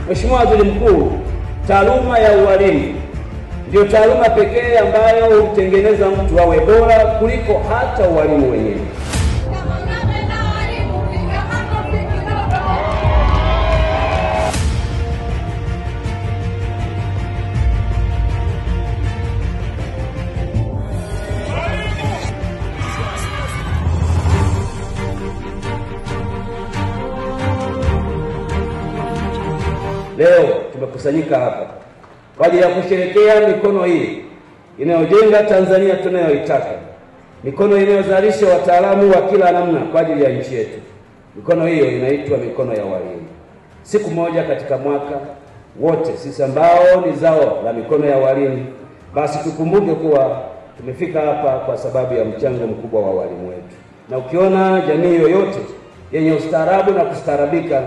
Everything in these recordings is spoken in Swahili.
Mheshimiwa Waziri Mkuu, taaluma ya ualimu ndio taaluma pekee ambayo hutengeneza mtu awe bora kuliko hata walimu wenyewe. Leo tumekusanyika hapa kwa ajili ya kusherehekea mikono hii inayojenga Tanzania tunayoitaka, mikono inayozalisha wataalamu wa kila namna kwa ajili ya nchi yetu. Mikono hiyo inaitwa mikono ya walimu. Siku moja katika mwaka wote sisi ambao ni zao la mikono ya walimu, basi tukumbuke kuwa tumefika hapa kwa sababu ya mchango mkubwa wa walimu wetu. Na ukiona jamii yoyote yenye ustaarabu na kustaarabika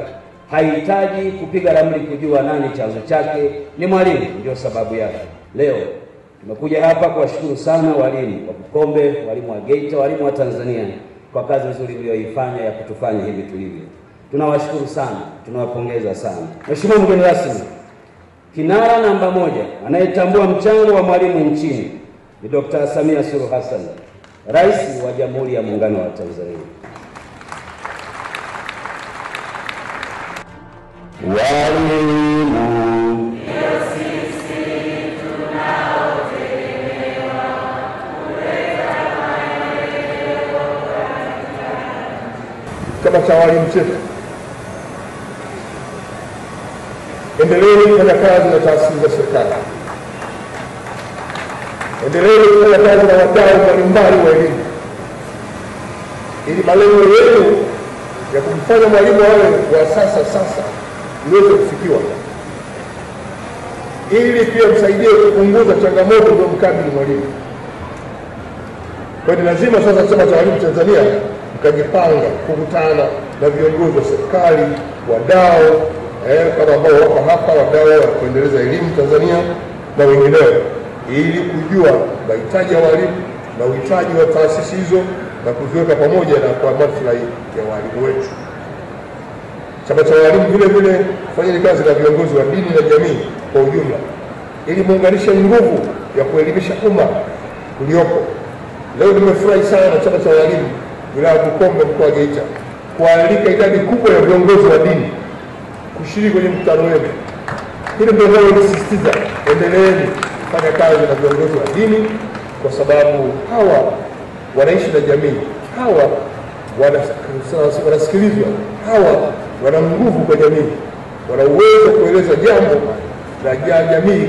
haihitaji kupiga ramli kujua nani chanzo chake, ni mwalimu ndio sababu yake. Leo tumekuja hapa kuwashukuru sana walimu wa Bukombe, walimu wa Geita, walimu wa Tanzania kwa kazi nzuri mlioifanya ya kutufanya hivi tulivyo. Tunawashukuru sana, tunawapongeza sana. Mheshimiwa mgeni rasmi, kinara namba 1 anayetambua mchango wa mwalimu nchini ni Dr. Samia Suluhu Hassan, Rais wa Jamhuri ya Muungano wa Tanzania. Walimu ndio sisi tunaotegemewa kuleta maendeleo katika chama cha walimu chetu. Endeleeni kufanya kazi na taasisi za serikali. Endeleeni kufanya kazi na wadau mbalimbali wa elimu, ili malengo yetu ya kumfanya mwalimu awe wa sasa iweze kufikiwa, ili pia msaidie kupunguza changamoto za mkabili mwalimu. Kwa hiyo lazima sasa chama cha walimu Tanzania mkajipanga kukutana na viongozi wa serikali, wadau kama ambao wako hapa, wadau wa kuendeleza elimu Tanzania na wengineo, ili kujua mahitaji ya walimu na uhitaji wa taasisi hizo na kuziweka pamoja na kwa maslahi ya walimu wetu. Chama cha walimu vile vile kufanya kazi na viongozi wa dini na jamii kwa ujumla, ili muunganishe nguvu ya kuelimisha umma uliopo. Leo nimefurahi sana na chama cha walimu wilaya ya Bukombe mkoa wa Geita kualika idadi kubwa ya viongozi wa dini kushiriki kwenye mkutano wenu. Hili ndio linalosisitiza endeleeni kufanya kazi na viongozi wa dini, kwa sababu hawa wanaishi na jamii, hawa wanasikilizwa, hawa wana nguvu kwa jamii, wana uwezo kueleza jambo la jamii.